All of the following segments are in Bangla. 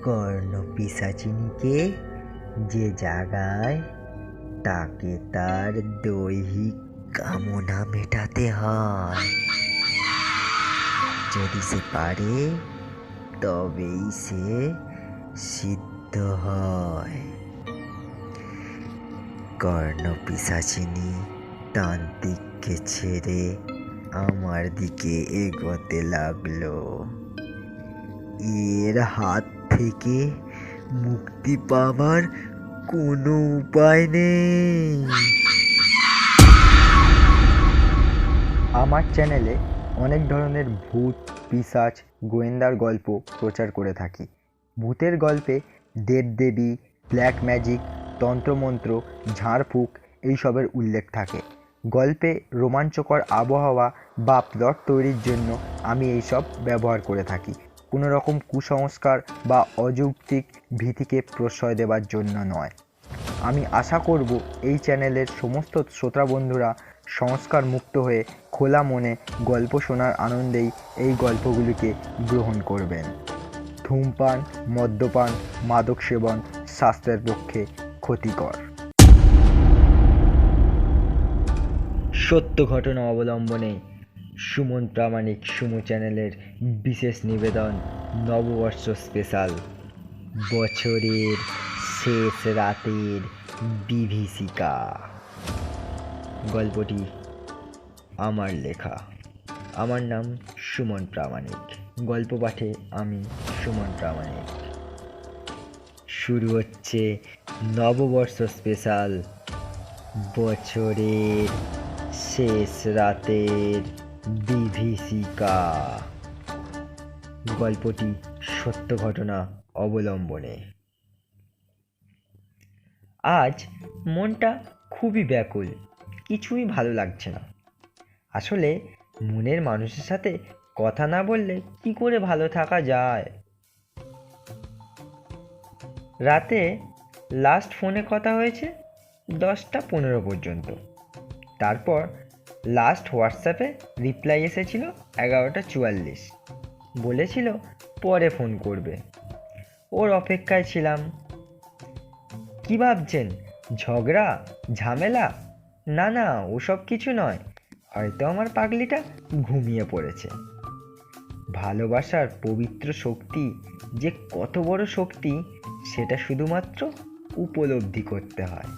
কর্ণপিশাচিনীকে যে জাগায় তাকে তার দৈহিক কামনা মেটাতে হয়। যদি সে পারে তবেই সে সিদ্ধ হয়। কর্ণপিশাচিনী তান্ত্রিককে ছেড়ে আমার দিকে এগোতে লাগলো। এর হাত থেকে মুক্তি পাবার কোনো উপায় নেই। আমার চ্যানেলে অনেক ধরনের ভূত, পিশাচ, গোয়েন্দার গল্প প্রচার করে থাকি। ভূতের গল্পে দেবদেবী, ব্ল্যাক ম্যাজিক, তন্ত্রমন্ত্র, ঝাড়ফুঁক এইসবের উল্লেখ থাকে। গল্পে রোমাঞ্চকর আবহাওয়া বা প্লট তৈরির জন্য আমি এইসব ব্যবহার করে থাকি। কোনো রকম কুসংস্কার বা অযৌক্তিক ভীতিকে প্রশ্রয় দেওয়ার জন্য নয়। আমি আশা করব এই চ্যানেলের সমস্ত শ্রোতা বন্ধুরা সংস্কার মুক্ত হয়ে খোলা মনে গল্প শোনার আনন্দেই এই গল্পগুলিকে গ্রহণ করবেন। ধূমপান, মদ্যপান, মাদক সেবন স্বাস্থ্যের পক্ষে ক্ষতিকর। সত্য ঘটনা অবলম্বনে সুমন প্রামাণিক সুমো চ্যানেলের বিশেষ নিবেদন নববর্ষ স্পেশাল, বছরের শেষ রাতের বিভীষিকা। গল্পটি আমার লেখা। আমার নাম সুমন প্রামাণিক। গল্প পাঠে আমি সুমন প্রামাণিক। শুরু হচ্ছে নববর্ষ স্পেশাল, বছরের শেষ রাতের বিভীষিকা। গল্পটি সত্য ঘটনা অবলম্বনে। আজ মনটা খুবই ব্যাকুল, কিছুই ভালো লাগছে না। আসলে মনের মানুষের সাথে কথা না বললে কি করে ভালো থাকা যায়। রাতে লাস্ট ফোনে কথা হয়েছে 10টা 15 পর্যন্ত। তারপর লাস্ট হোয়াটসঅ্যাপে রিপ্লাই এসেছিল 11টা 44। বলেছিল পরে ফোন করবে। ওর অপেক্ষায় ছিলাম। কি ভাবছেন, ঝগড়া ঝামেলা? না না, ওসব কিছু নয়। হয়তো আমার পাগলিটা ঘুমিয়ে পড়েছে। ভালোবাসার পবিত্র শক্তি যে কত বড় শক্তি সেটা শুধুমাত্র উপলব্ধি করতে হয়।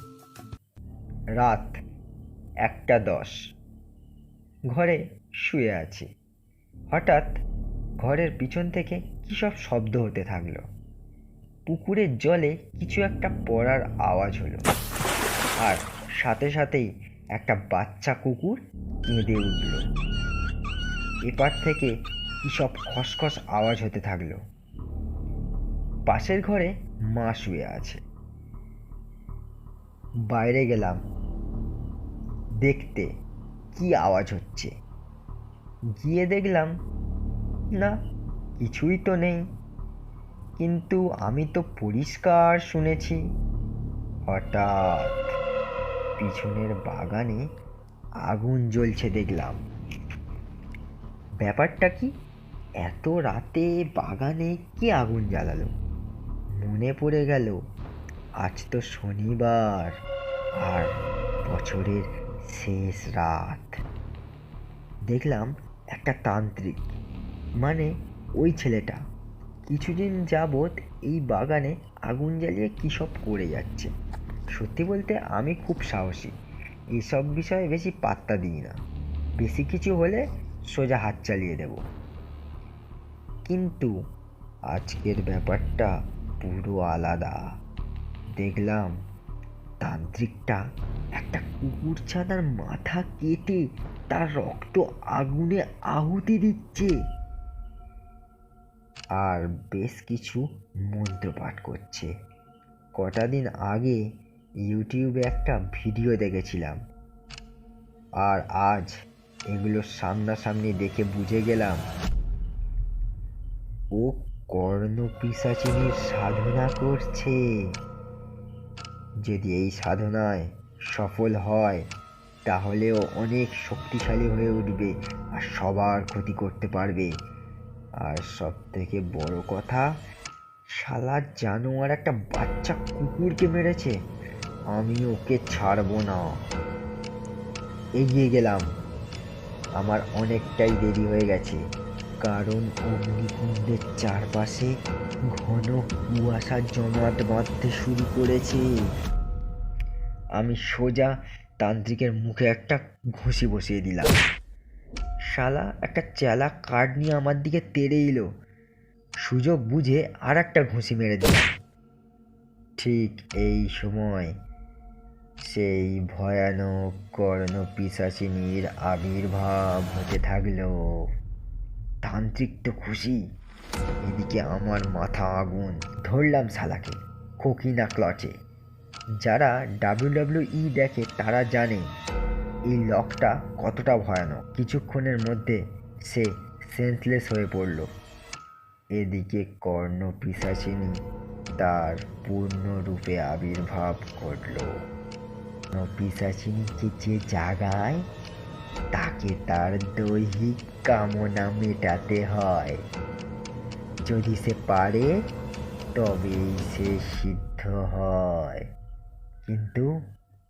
রাত 1টা 10, ঘরে শুয়ে আছি। হঠাৎ ঘরের পিছন থেকে কী সব শব্দ হতে থাকলো। পুকুরের জলে কিছু একটা পড়ার আওয়াজ হলো, আর সাথে সাথেই একটা বাচ্চা কুকুর কেঁদে উঠল। এপার থেকে কী সব খসখস আওয়াজ হতে থাকলো। পাশের ঘরে মা শুয়ে আছে। বাইরে গেলাম দেখতে কি আওয়াজ হচ্ছে। গিয়ে দেখলাম না, কিছুই তো নেই, কিন্তু আমি তো পরিষ্কার শুনেছি। হঠাৎ পিছনের বাগানে আগুন জ্বলছে দেখলাম। ব্যাপারটা কি? এত রাতে বাগানে কি আগুন জ্বালালো? মনে পড়ে গেল আজ তো শনিবার আর বছরের শেষ রাত। দেখলাম একটা তান্ত্রিক, মানে ওই ছেলেটা, কিছুদিন যাবৎ এই বাগানে আগুন জ্বালিয়ে কী সব করে যাচ্ছে। সত্যি বলতে আমি খুব সাহসী, এইসব বিষয়ে বেশি পাত্তা দিই না। বেশি কিছু হলে সোজা হাত চালিয়ে দেব। কিন্তু আজকের ব্যাপারটা পুরো আলাদা। দেখলাম তান্ত্রিকটা একটা কুকুর ছানার মাথা কেটে তার রক্ত আগুনে আহুতি দিচ্ছে, আর বেশ কিছু মন্ত্র পাঠ করছে। কটা দিন আগে ইউটিউবে একটা ভিডিও দেখেছিলাম, আর আজ এগুলো সামনাসামনি দেখে বুঝে গেলাম ও কর্ণপিশাচিনীর সাধনা করছে। যদি এই সাধনায় সফল হয় তাহলে ও অনেক শক্তিশালী হয়ে উঠবে আর সবার ক্ষতি করতে পারবে। আর সব থেকে বড় কথা, শালা জানোয়ার একটা বাচ্চা কুকুরকে মেরেছে, আমি ওকে ছাড়বো না। এগিয়ে গেলাম। আমার অনেকটাই দেরি হয়ে গেছে, কারণ অগ্নিকুণ্ডের চারপাশে ঘন কুয়াশা জমাট বাঁধতে শুরু করেছে। আমি সোজা তান্ত্রিকের মুখে একটা ঘুষি বসিয়ে দিলাম। শালা একটা চেলা কার্ড নিয়ে আমার দিকে তেড়ে এলো। সুযোগ বুঝে আর একটা ঘুষি মেরে দিলাম। ঠিক এই সময় সেই ভয়ানক কর্ণপিশাচিনীর আবির্ভাব হতে থাকলো। তান্ত্রিক তো খুশি, এদিকে আমার মাথা আগুন। ধরলাম শালাকে কোকিনা ক্লচে। যারা WWE দেখে তারা জানে এই লকটা কতটা ভয়ানক। কিছুক্ষণের মধ্যে সে সেন্সলেস হয়ে পড়ল। এদিকে কর্ণপিশাচিনী তার পূর্ণ রূপে আবির্ভাব ঘটল। পিশাচিনীকে যে জাগায় তাকে তার দৈহিক কামনা মেটাতে হয়। যদি সে পারে তবেই সে সিদ্ধ হয়, কিন্তু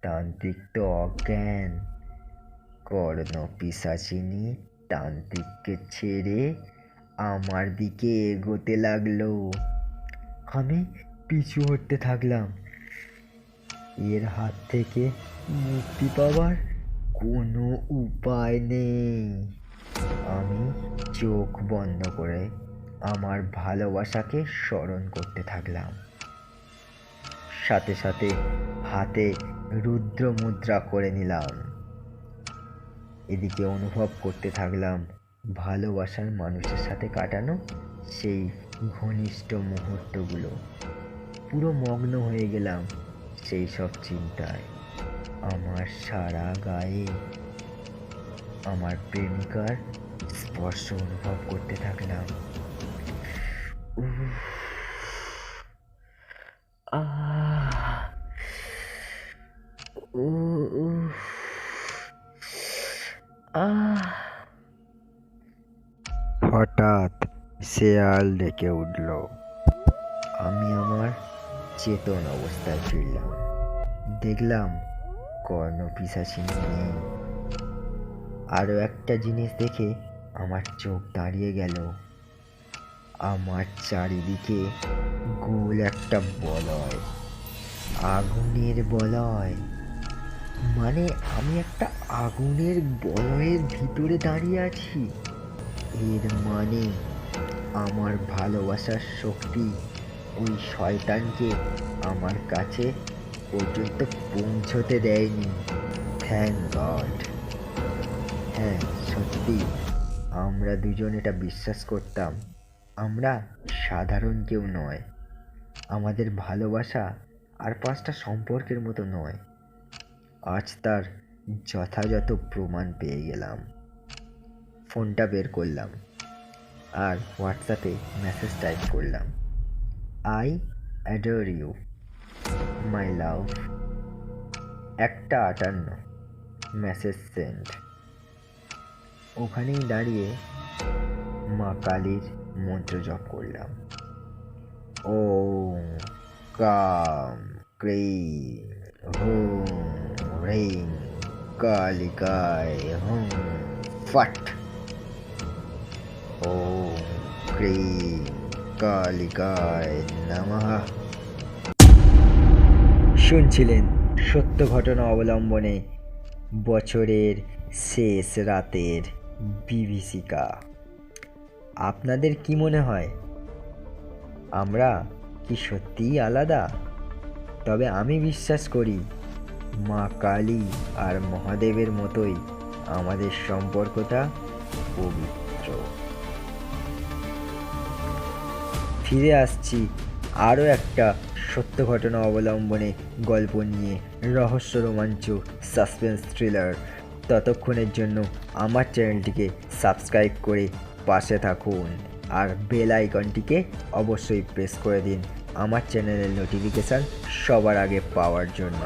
তান্ত্রিক তো অজ্ঞান। কর্ণপিশাচিনী তান্ত্রিককে ছেড়ে আমার দিকে এগোতে লাগলো। আমি পিছু হটতে থাকলাম। এর হাত থেকে মুক্তি পাওয়ার কোনো উপায় নেই। আমি চোখ বন্ধ করে আমার ভালোবাসাকে স্মরণ করতে থাকলাম। সাথে সাথে হাতে রুদ্র মুদ্রা করে নিলাম। এদিকে অনুভব করতে থাকলাম ভালোবাসার মানুষের সাথে কাটানো সেই ঘনিষ্ঠ মুহূর্তগুলো। পুরো মগ্ন হয়ে গেলাম সেই সব চিন্তায়। আমার সারা গায়ে আমার প্রেমিকার স্পর্শ অনুভব করতে থাকলাম। উফ, আহ, উফ, আহ। হঠাৎ শেয়াল ডেকে উঠল। আমি আমার চেতন অবস্থায় ফিরলাম। দেখলাম কর্ণপিশাচিনী নেই। আরও একটা জিনিস দেখে আমার চোখ দাঁড়িয়ে গেল। আমার চারিদিকে গোল একটা বলয়, আগুনের বলয়। মানে আমি একটা আগুনের বলয়ের ভিতরে দাঁড়িয়ে আছি। এর মানে আমার ভালোবাসার শক্তি ওই শয়তানকে আমার কাছে পর্যন্ত পৌঁছতে দেয়নি। Thank god. হ্যাঁ, সত্যি আমরা দুজন এটা বিশ্বাস করতাম। আমরা সাধারণ কেউ নয়। আমাদের ভালোবাসা আর 5টা সম্পর্কের মতো নয়। আজ তার যথাযথ প্রমাণ পেয়ে গেলাম। ফোনটা বের করলাম আর হোয়াটসঅ্যাপে মেসেজ টাইপ করলাম, I adore you my love. 1:58 message send. ওখানেই দাঁড়িয়ে মা কালীর মন্ত্র জপ করলাম। ওম কাম ক্রিম হুম হ্রিং কালিকায় হুম ফট। ওম ক্রিম কালিকায় নমঃ। শুনছিলেন সত্য ঘটনা অবলম্বনে বছরের শেষ রাতের বিভীষিকা। আপনাদের কি মনে হয় আমরা কি সত্যিই আলাদা? তবে আমি বিশ্বাস করি মা কালী আর মহাদেবের মতোই আমাদের সম্পর্কটা পবিত্র। ফিরে আসছি আরও একটা সত্য ঘটনা অবলম্বনে গল্প নিয়ে, রহস্য, রোমাঞ্চ, সাসপেন্স, থ্রিলার। ততক্ষণের জন্য আমার চ্যানেলটিকে সাবস্ক্রাইব করে পাশে থাকুন আর বেল আইকনটিকে অবশ্যই প্রেস করে দিন আমার চ্যানেলের নোটিফিকেশান সবার আগে পাওয়ার জন্য।